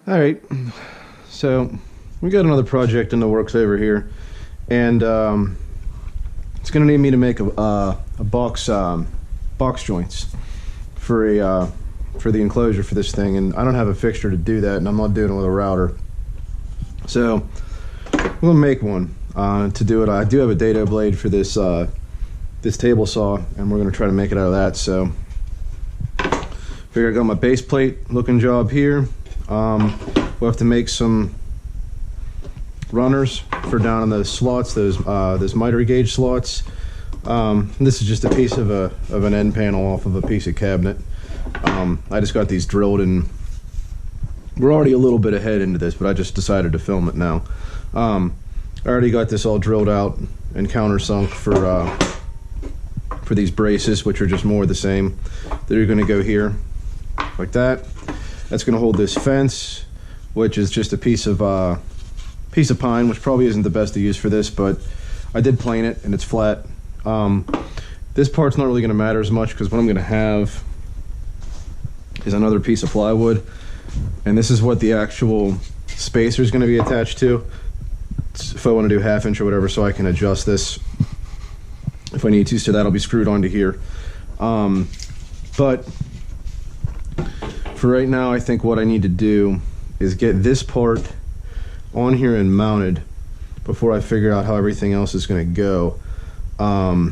All right, so we got another project in the works over here, and it's gonna need me to make a box joints for the enclosure for this thing, and I don't have a fixture to do that, and I'm not doing it with a router. So I'm gonna make one. To do it, I do have a dado blade for this this table saw, and we're gonna try to make it out of that. So figure I got my base plate looking job here. We'll have to make some runners for down in those slots, those miter gauge slots. This is just a piece of an end panel off of a piece of cabinet. I just got these drilled, and we're already a little bit ahead into this, but I just decided to film it now. I already got this all drilled out and countersunk for these braces, which are just more of the same. They're going to go here like that. That's going to hold this fence, which is just a piece of pine, which probably isn't the best to use for this, but I did plane it and it's flat. This part's not really going to matter as much, because what I'm going to have is another piece of plywood, and this is what the actual spacer is going to be attached to. If I want to do 1/2 inch or whatever, so I can adjust this if I need to, so that'll be screwed onto here. But for right now, I think what I need to do is get this part on here and mounted before I figure out how everything else is going to go. I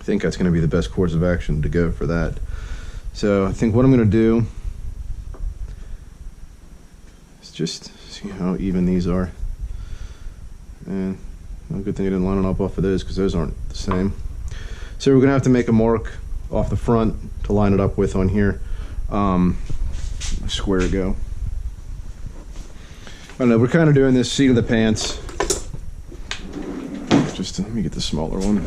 think that's going to be the best course of action to go for that. So I think what I'm going to do is just see how even these are. And well, good thing I didn't line it up off of those, because those aren't the same. So we're going to have to make a mark off the front to line it up with on here. Square it go. I don't know, we're kind of doing this seat of the pants. Just let me get the smaller one.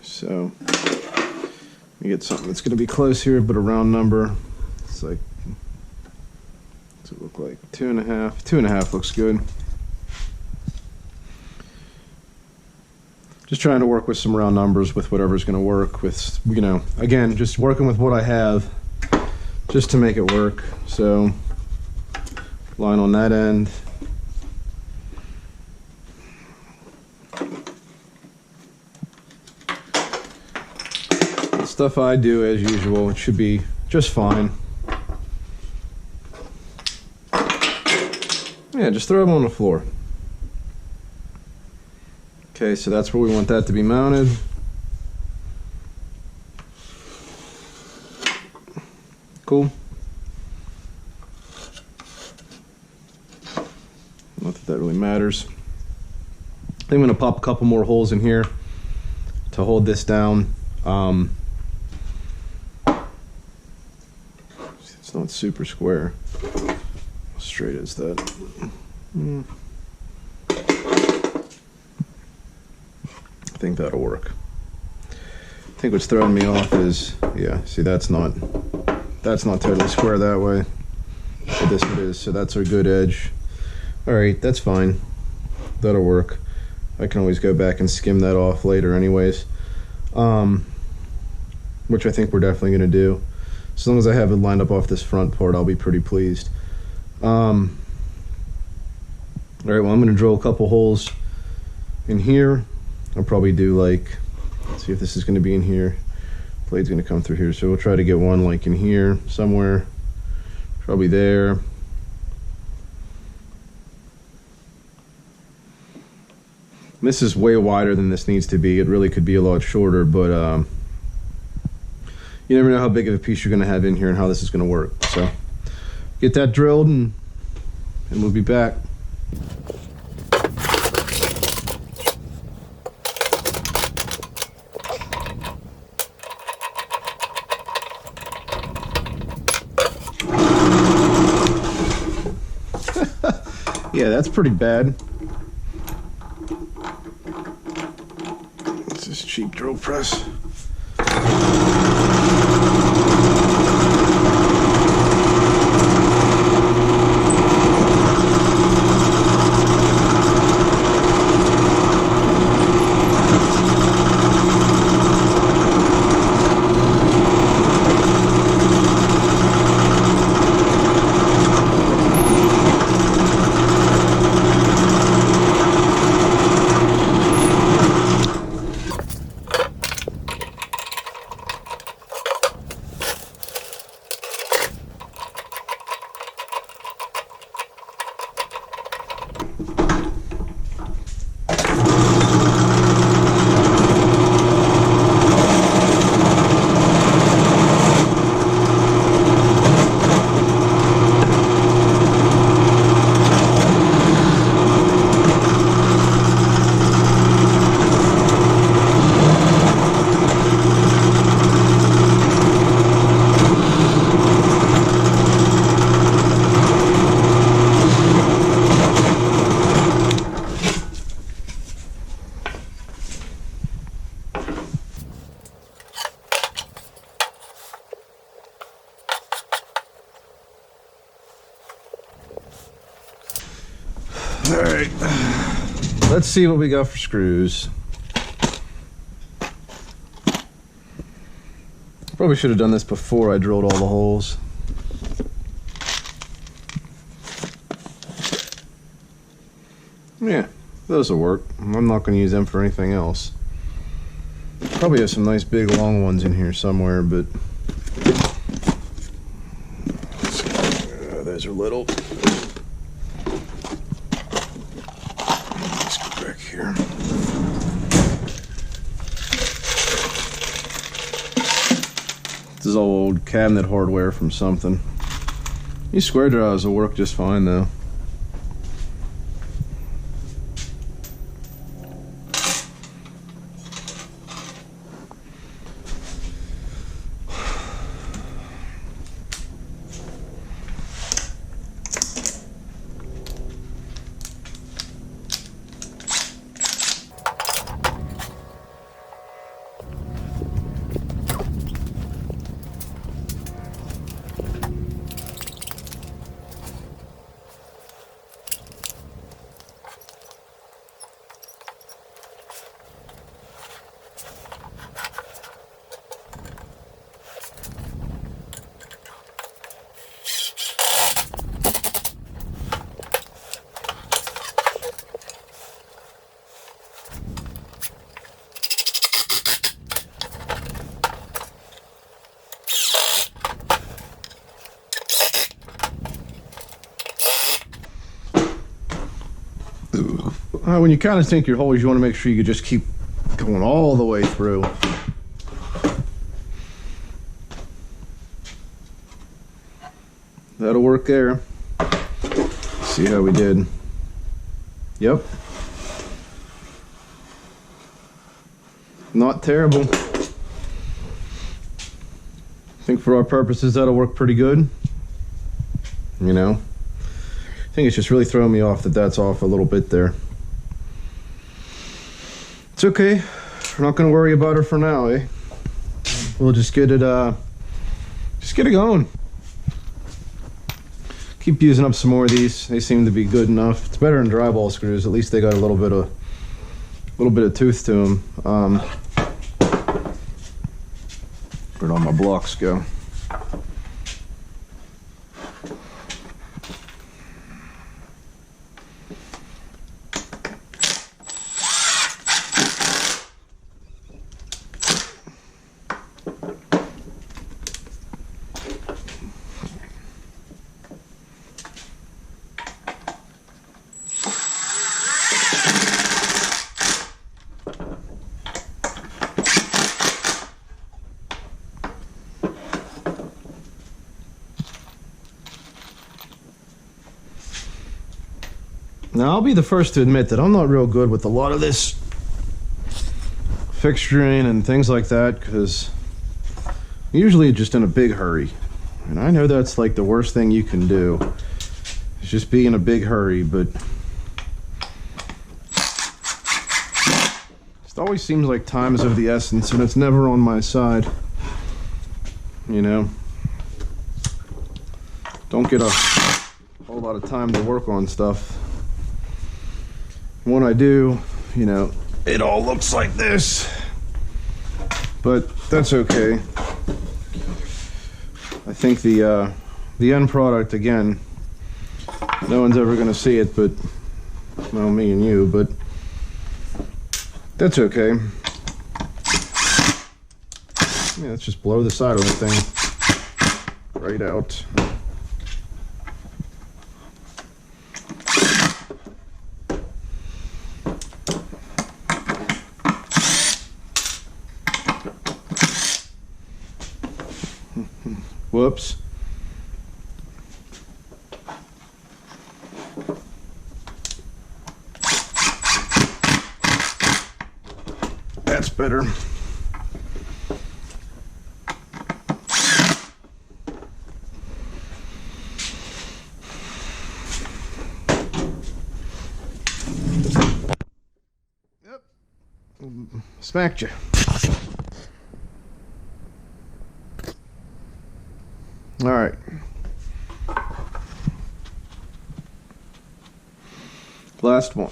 So let me get something that's going to be close here, but a round number. It's like, what's it look like? 2.5. 2.5 looks good. Just trying to work with some round numbers with whatever's going to work with, you know, again, just working with what I have just to make it work. So line on that end. Stuff I do as usual, it should be just fine. Yeah, just throw them on the floor. Okay, so that's where we want that to be mounted. Cool. Not that that really matters. I'm going to pop a couple more holes in here to hold this down. It's not super square. How straight is that? I think that'll work. I think what's throwing me off is, yeah, see, that's not totally square that way. But this it is, so that's our good edge. All right, that's fine. That'll work. I can always go back and skim that off later anyways. Which I think we're definitely gonna do. As long as I have it lined up off this front part, I'll be pretty pleased. All right, well, I'm gonna drill a couple holes in here. I'll probably do like, let's see if this is gonna be in here. Blade's gonna come through here, so we'll try to get one like in here somewhere, probably there. This is way wider than this needs to be. It really could be a lot shorter, but you never know how big of a piece you're gonna have in here and how this is gonna work. So get that drilled and we'll be back. Yeah, that's pretty bad. It's this cheap drill press. let's see what we got for screws. Probably should have done this before I drilled all the holes. Yeah, those will work. I'm not going to use them for anything else. Probably have some nice big long ones in here somewhere, but those are little. Let's go back here. This is all old cabinet hardware from something. These square drives will work just fine though. When you kind of sink your holes, you want to make sure you just keep going all the way through. That'll work there. See how we did. Yep. Not terrible. I think for our purposes that'll work pretty good. You know, I think it's just really throwing me off that that's off a little bit there. It's okay. We're not going to worry about her for now, eh? We'll just get it going. Keep using up some more of these. They seem to be good enough. It's better than drywall screws. At least they got a little bit of tooth to them. Where'd all my blocks go? Now, I'll be the first to admit that I'm not real good with a lot of this fixturing and things like that, because I'm usually just in a big hurry. And I know that's like the worst thing you can do, is just be in a big hurry, but it always seems like time is of the essence, and it's never on my side. You know? Don't get a whole lot of time to work on stuff. When I do, you know, it all looks like this, but that's okay. I think the end product, again, no one's ever going to see it, but, well, me and you, but that's okay. Yeah, let's just blow the side of the thing right out. Whoops. That's better. Yep. Smacked you. All right. Last one.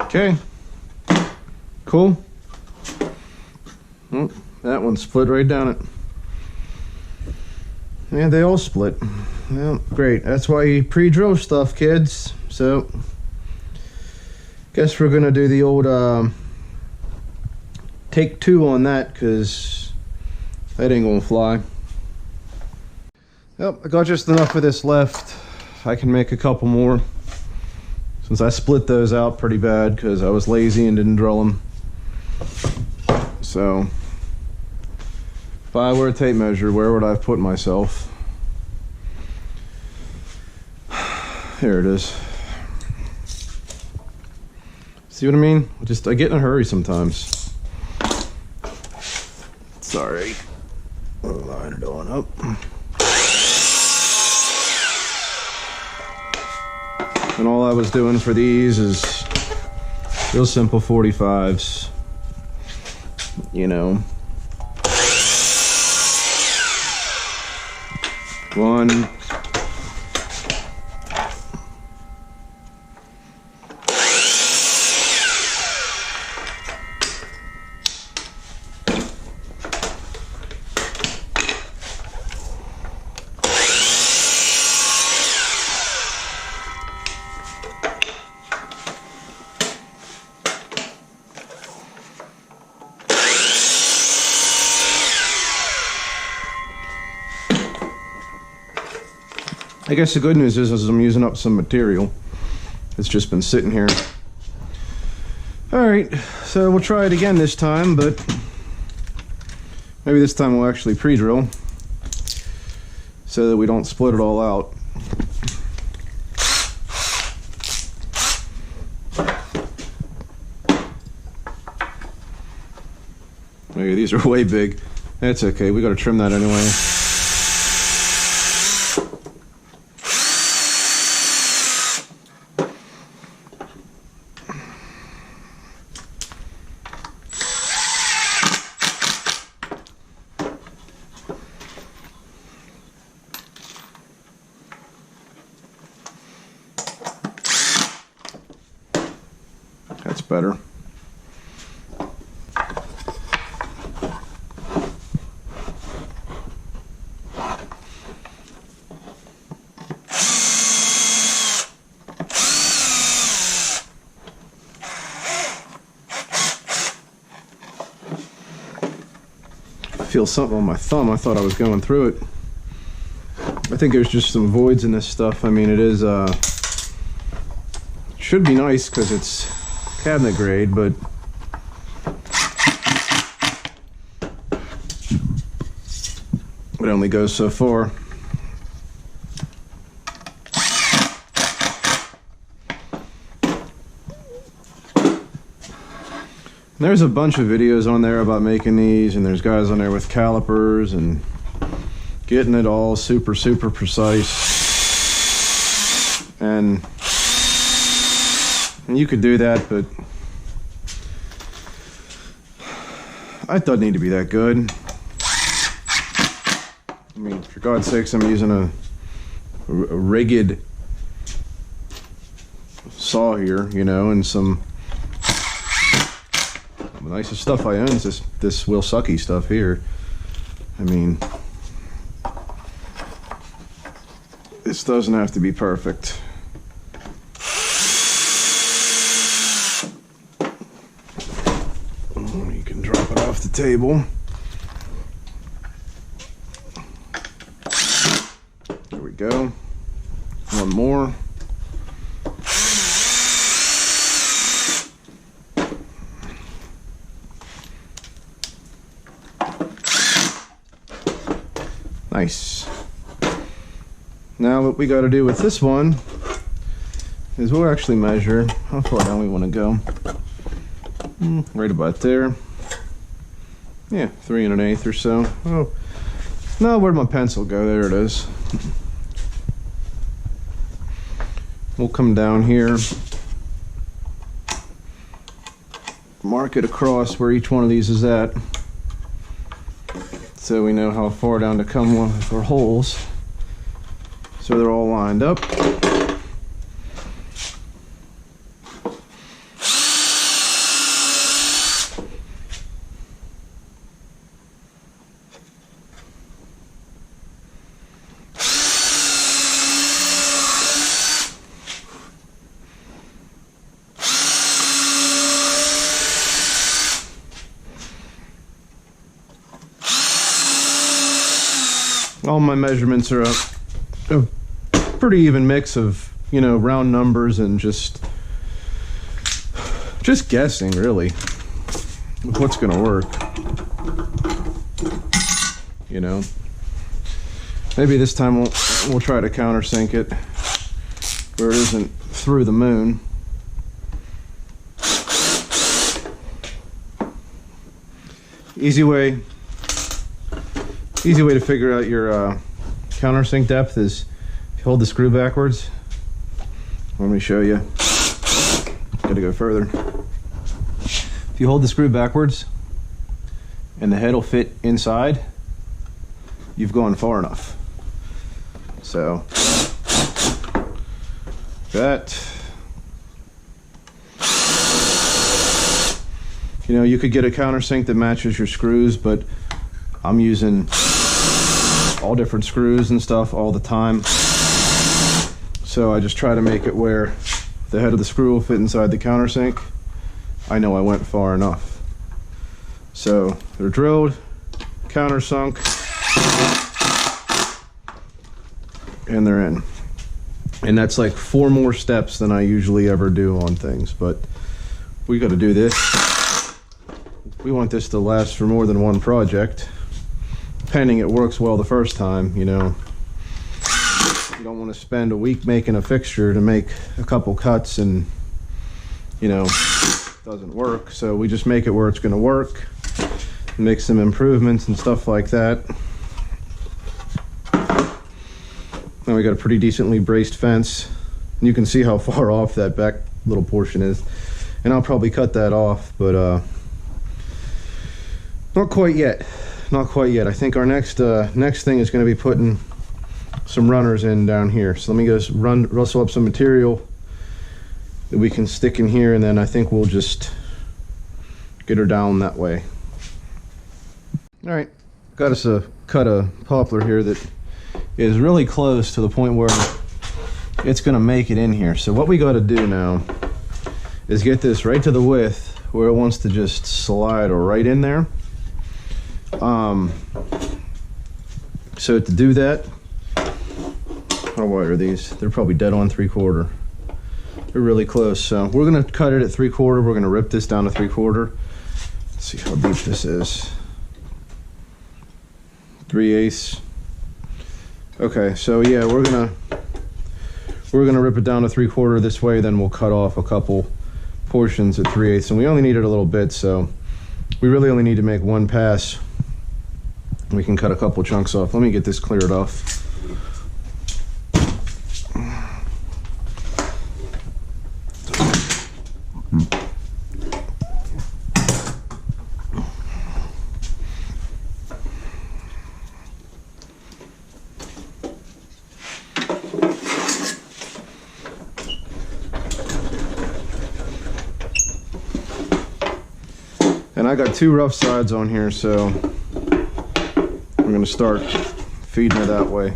Okay. Cool. Oh, that one split right down it. Yeah, they all split. Well, great. That's why you pre-drill stuff, kids. So, guess we're gonna do the old take 2 on that, because that ain't gonna fly. Yep, I got just enough of this left. I can make a couple more, since I split those out pretty bad because I was lazy and didn't drill them. So, if I were a tape measure, where would I have put myself? Here it is. See what I mean? I get in a hurry sometimes. Sorry. Line it on up. And all I was doing for these is real simple 45s. You know. 1. I guess the good news is I'm using up some material. It's just been sitting here. Alright, so we'll try it again this time, but maybe this time we'll actually pre-drill so that we don't split it all out. Maybe these are way big. That's okay, we gotta trim that anyway. That's better. I feel something on my thumb. I thought I was going through it. I think there's just some voids in this stuff. I mean, it is should be nice because it's cabinet grade, but it only goes so far. There's a bunch of videos on there about making these, and there's guys on there with calipers and getting it all super precise, and you could do that, but it doesn't need to be that good. I mean, for God's sakes, I'm using a rigged saw here, you know, and some the nicest stuff I own is this Will Sucky stuff here. I mean, this doesn't have to be perfect. You can drop it off the table. There we go. One more. Nice. Now what we got to do with this one is we'll actually measure how far down we want to go. Right about there. Yeah, 3 1/8 or so. Oh, no, where'd my pencil go? There it is. We'll come down here mark it across where each one of these is at, so we know how far down to come with our holes, so they're all lined up. All my measurements are a pretty even mix of, you know, round numbers and just guessing really with what's gonna work. You know, maybe this time we'll try to countersink it where it isn't through the moon. Easy way to figure out your countersink depth is if you hold the screw backwards. Let me show you. Gotta go further. If you hold the screw backwards and the head will fit inside, you've gone far enough. So that, you know, you could get a countersink that matches your screws, but I'm using all different screws and stuff all the time, so I just try to make it where the head of the screw will fit inside the countersink. I know I went far enough. So they're drilled, countersunk, and they're in. And that's like 4 more steps than I usually ever do on things, but we got to do this. We want this to last for more than one project. Pending it works well the first time, you know. You don't want to spend a week making a fixture to make a couple cuts and, you know, it doesn't work. So we just make it where it's going to work, make some improvements and stuff like that. Now we got a pretty decently braced fence. And you can see how far off that back little portion is. And I'll probably cut that off, but not quite yet. Not quite yet. I think our next thing is going to be putting some runners in down here. So let me just rustle up some material that we can stick in here, and then I think we'll just get her down that way. All right, got us a cut of poplar here that is really close to the point where it's going to make it in here. So what we got to do now is get this right to the width where it wants to just slide right in there. So to do that, how wide are these? They're probably dead on 3/4. They're really close. So we're gonna cut it at 3/4. We're gonna rip this down to 3/4. Let's see how deep this is. 3/8. Okay, so yeah, we're gonna rip it down to 3/4 this way. Then we'll cut off a couple portions at 3/8, and we only needed a little bit, so we really only need to make one pass. We can cut a couple chunks off. Let me get this cleared off. And I got 2 rough sides on here, so I'm going to start feeding her that way.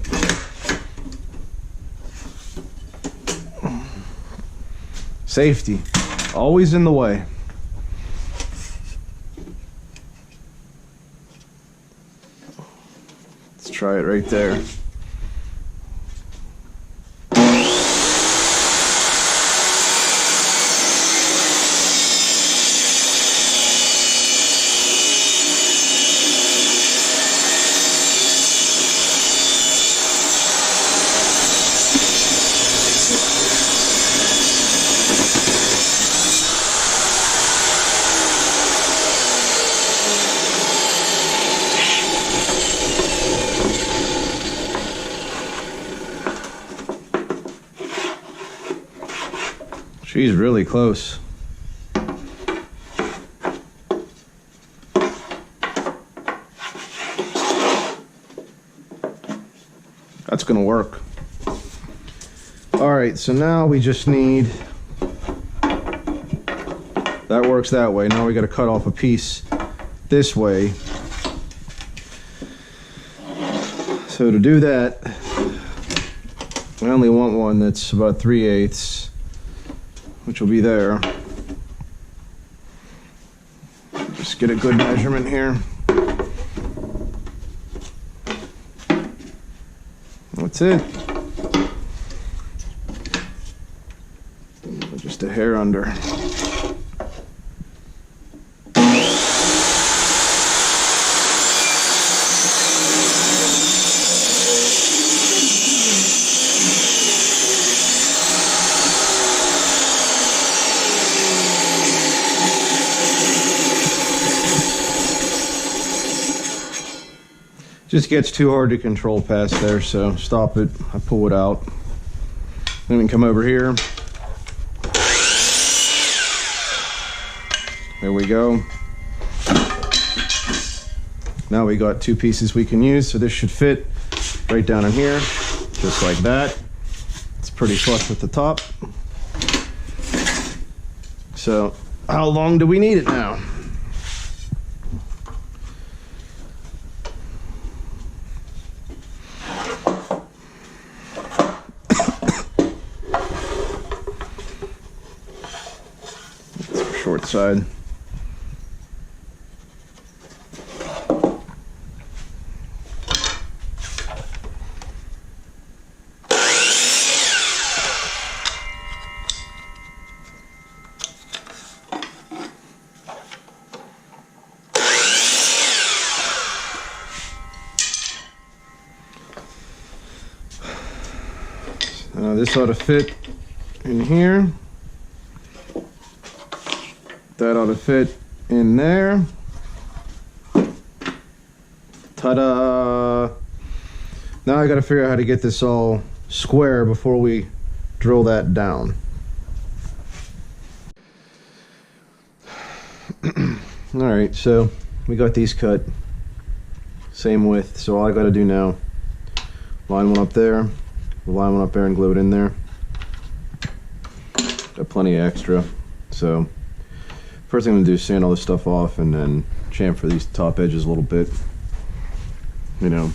Safety, always in the way. Let's try it right there. She's really close. That's gonna work. All right, so now we just need, that works that way. Now we gotta cut off a piece this way. So to do that, I only want one that's about 3/8, which will be there. Just get a good measurement here. That's it. Just a hair under. Just gets too hard to control past there, so stop it. I pull it out. Then we can come over here. There we go. Now we got two pieces we can use, so this should fit right down in here, just like that. It's pretty flush with the top. So how long do we need it now? Short side. This ought to fit in here. That ought to fit in there. Ta-da! Now I gotta figure out how to get this all square before we drill that down. Alright, so we got these cut. Same width, so all I gotta do now, line one up there, line one up there and glue it in there. Got plenty of extra, so first thing I'm gonna do is sand all this stuff off and then chamfer these top edges a little bit, you know,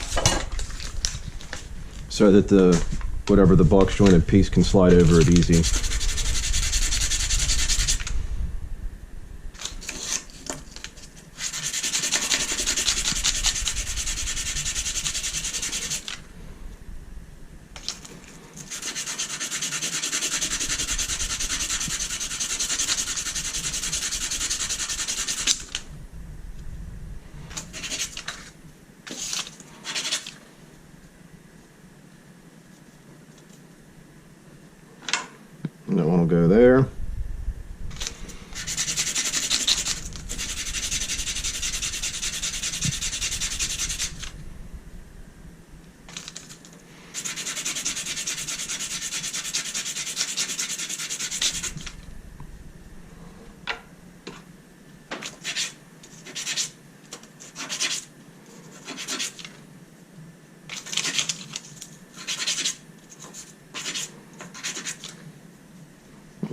so that the whatever the box jointed piece can slide over it easy. And that one will go there.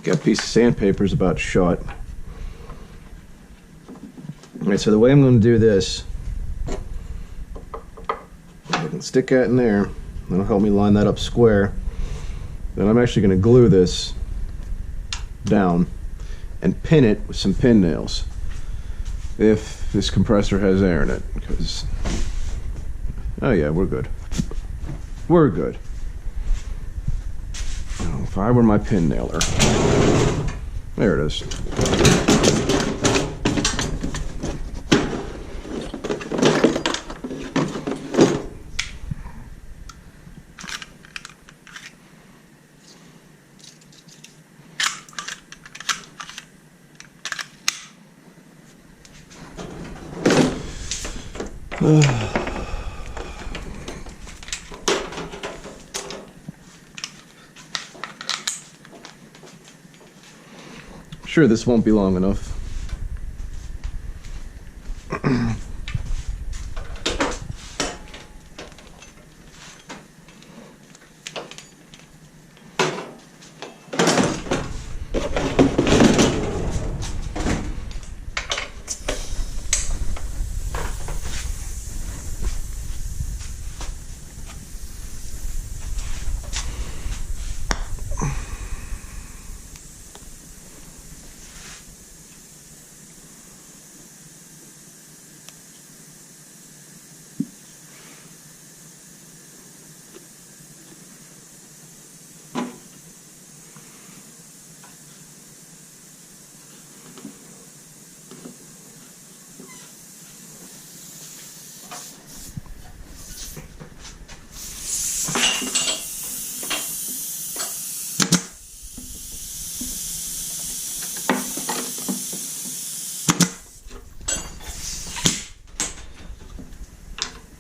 Got a piece of sandpaper is about shot. Alright, so the way I'm going to do this, I can stick that in there. That'll help me line that up square. Then I'm actually going to glue this down and pin it with some pin nails. If this compressor has air in it, because oh yeah, we're good. We're good. If I were my pin nailer. There it is. Sure, this won't be long enough.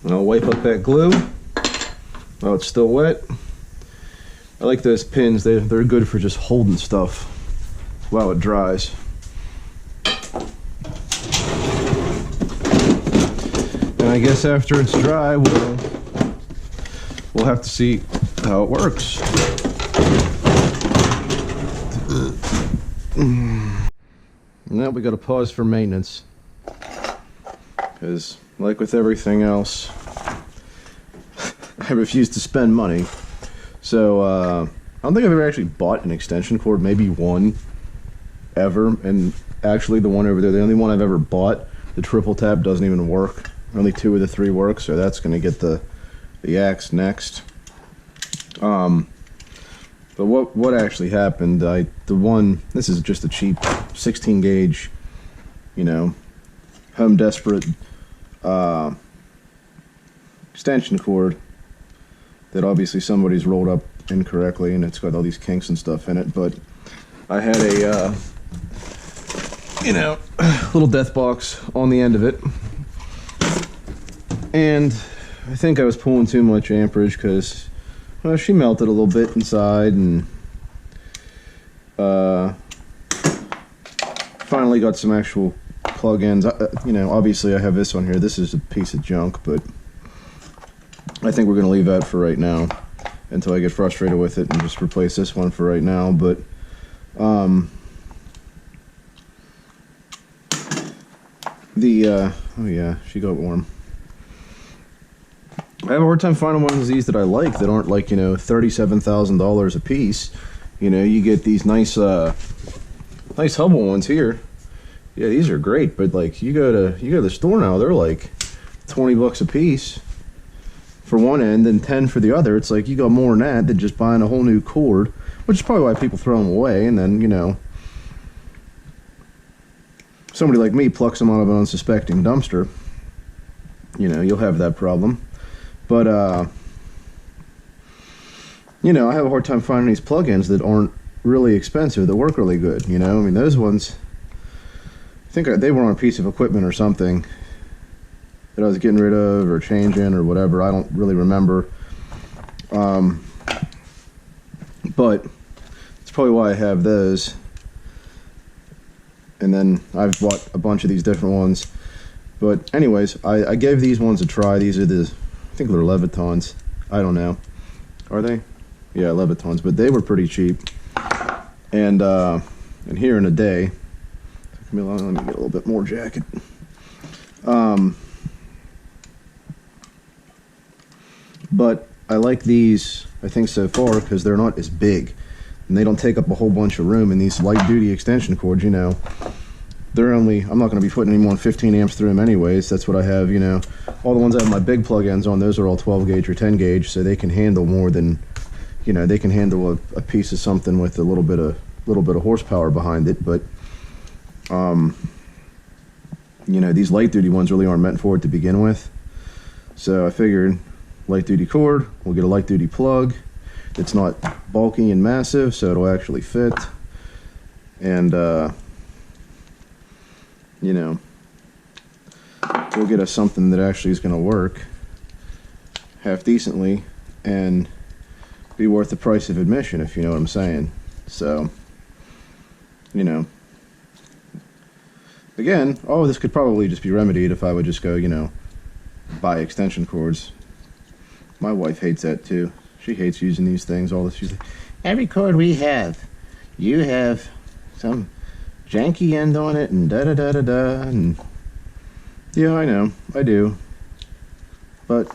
And I'll wipe up that glue while it's still wet. I like those pins, they're good for just holding stuff while it dries. And I guess after it's dry, we'll have to see how it works. Now we got to pause for maintenance, because like with everything else, I refuse to spend money. So I don't think I've ever actually bought an extension cord, maybe one ever, and actually the one over there, the only one I've ever bought, the triple tap, doesn't even work. Only 2 of the 3 work, so that's going to get the axe next. But what actually happened, this is just a cheap 16 gauge, you know, Home Desperate extension cord that obviously somebody's rolled up incorrectly, and it's got all these kinks and stuff in it. But I had a you know, little death box on the end of it, and I think I was pulling too much amperage because, well, she melted a little bit inside, and finally got some actual plug-ins. You know, obviously I have this on here. This is a piece of junk, but I think we're going to leave that for right now until I get frustrated with it and just replace this one for right now. But oh yeah, she got warm. I have a hard time finding ones of these that I like that aren't like, you know, $37,000 a piece. You know, you get these nice nice Hubble ones here. Yeah, these are great, but like you go to the store now, they're like 20 bucks a piece for one end and 10 for the other. It's like you got more than that just buying a whole new cord, which is probably why people throw them away. And then, you know, somebody like me plucks them out of an unsuspecting dumpster. You know, you'll have that problem. But you know, I have a hard time finding these plugins that aren't really expensive, that work really good. You know, I mean, those ones, I think they were on a piece of equipment or something that I was getting rid of or changing or whatever. I don't really remember. But it's probably why I have those. And then I've bought a bunch of these different ones. But anyways, I gave these ones a try. These are the, I think they're Levitons. I don't know. Are they? Yeah, Levitons. But they were pretty cheap. And here in a day, took me long. Let me get a little bit more jacket. But I like these, I think, so far because they're not as big and they don't take up a whole bunch of room. And these light duty extension cords, you know, they're only, I'm not going to be putting any more than 15 amps through them anyways. That's what I have, you know. All the ones I have my big plug-ins on, those are all 12 gauge or 10 gauge, so they can handle more than, you know, they can handle a piece of something with a little bit of horsepower behind it. But you know, these light duty ones really aren't meant for it to begin with. So I figured light duty cord, we'll get a light duty plug. It's not bulky and massive, so it'll actually fit. And you know, we'll get us something that actually is going to work half decently and be worth the price of admission, if you know what I'm saying. So, you know, again, all of this could probably just be remedied if I would just go, you know, buy extension cords. My wife hates that too. She hates using these things. All this, she's like, every cord we have, you have some janky end on it and da da da da da. And yeah, I know, I do, but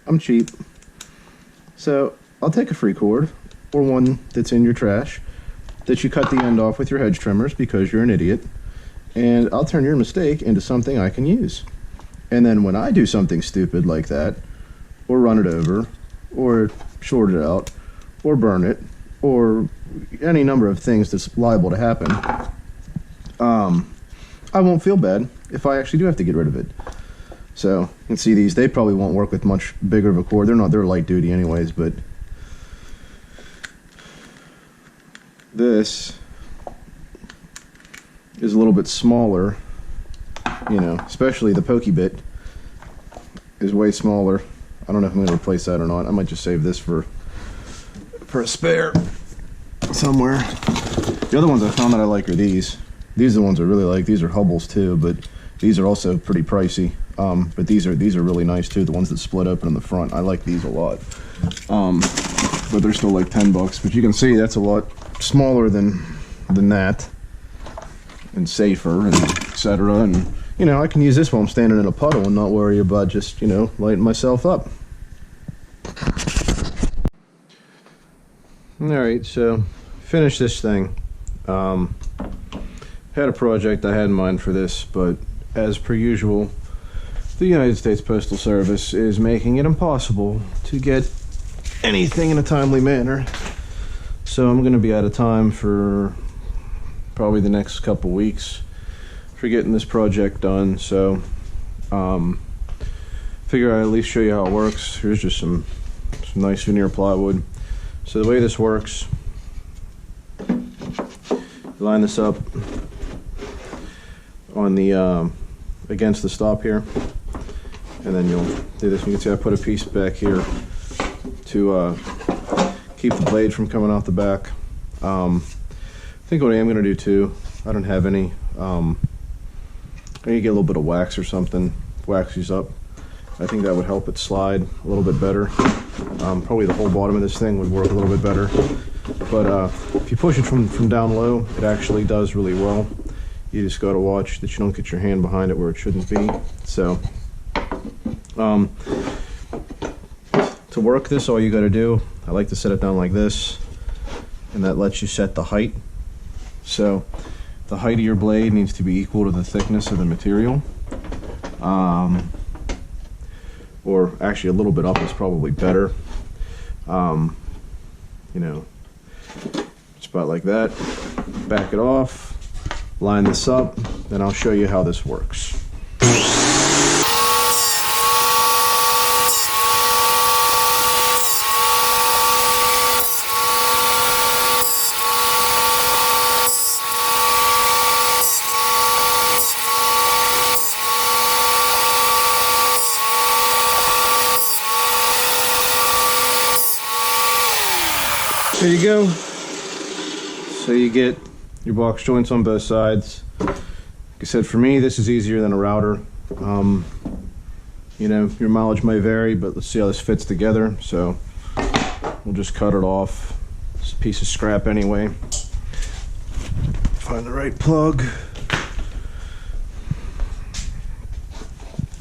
I'm cheap, so I'll take a free cord or one that's in your trash that you cut the end off with your hedge trimmers because you're an idiot, and I'll turn your mistake into something I can use. And then when I do something stupid like that, or run it over, or short it out, or burn it, or any number of things that's liable to happen, I won't feel bad if I actually do have to get rid of it. So you can see these, they probably won't work with much bigger of a cord. They're light duty anyways, but this is a little bit smaller, you know, especially the pokey bit. is way smaller. I don't know if I'm going to replace that or not. I might just save this for a spare somewhere. The other ones I found that I like are these. These are the ones I really like. These are Hubbles too, but these are also pretty pricey. But these are really nice too. The ones that split open in the front. I like these a lot. But they're still like $10. But you can see that's a lot smaller than that, and safer, and etc. And you know, I can use this while I'm standing in a puddle and not worry about just, you know, lighting myself up. Alright, so finish this thing. Had a project I had in mind for this, but as per usual, the United States Postal Service is making it impossible to get anything in a timely manner. So I'm going to be out of time for probably the next couple weeks for getting this project done. So figure I'd at least show you how it works. Here's just some nice veneer plywood. So the way this works, you line this up on the against the stop here, and then you'll do this. You can see I put a piece back here to keep the blade from coming out the back. I think what I am going to do too, I don't have any, I need to get a little bit of wax or something, wax these up. I think that would help it slide a little bit better. Probably the whole bottom of this thing would work a little bit better. But if you push it from down low, it actually does really well. You just got to watch that you don't get your hand behind it where it shouldn't be. So to work this, all you got to do, I like to set it down like this, and that lets you set the height. So the height of your blade needs to be equal to the thickness of the material. Or actually a little bit up is probably better. You know, just about like that. Back it off, line this up, then I'll show you how this works. There you go. So you get your box joints on both sides. Like I said, for me, this is easier than a router. You know, your mileage may vary, but let's see how this fits together. So we'll just cut it off. It's a piece of scrap anyway. Find the right plug.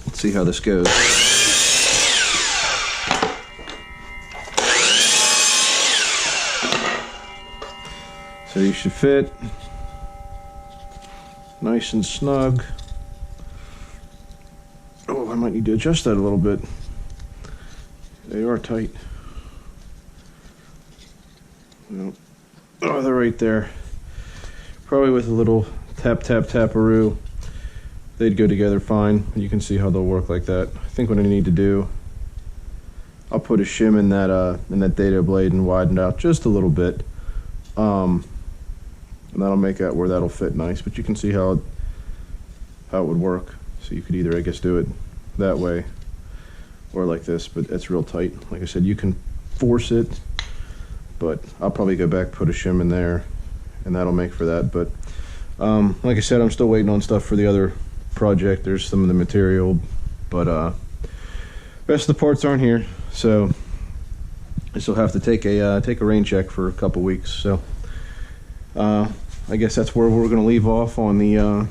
Let's see how this goes. So you should fit nice and snug. Oh, I might need to adjust that a little bit. They are tight. No. Oh, they're right there. Probably with a little tap-tap-taparoo, they'd go together fine. You can see how they'll work like that. I think what I need to do, I'll put a shim in that dado blade and widen it out just a little bit. And that'll make that where that'll fit nice, but you can see how it would work. So you could either, I guess, do it that way or like this, but it's real tight. Like I said, you can force it, but I'll probably go back, put a shim in there, and that'll make for that. But like I said, I'm still waiting on stuff for the other project. There's some of the material, but rest of the parts aren't here, so I still have to take a rain check for a couple weeks. So I guess that's where we're going to leave off on the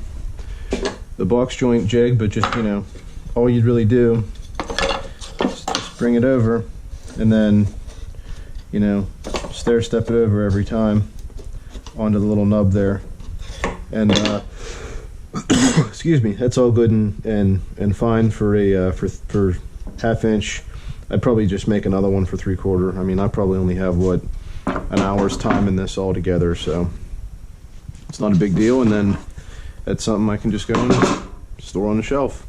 box joint jig. But just, you know, all you'd really do is just bring it over, and then, you know, stair step it over every time onto the little nub there, and excuse me, that's all good and fine for a for half inch. I'd probably just make another one for 3/4. I mean, I probably only have, what, an hour's time in this all together, so it's not a big deal. And then that's something I can just go and store on the shelf.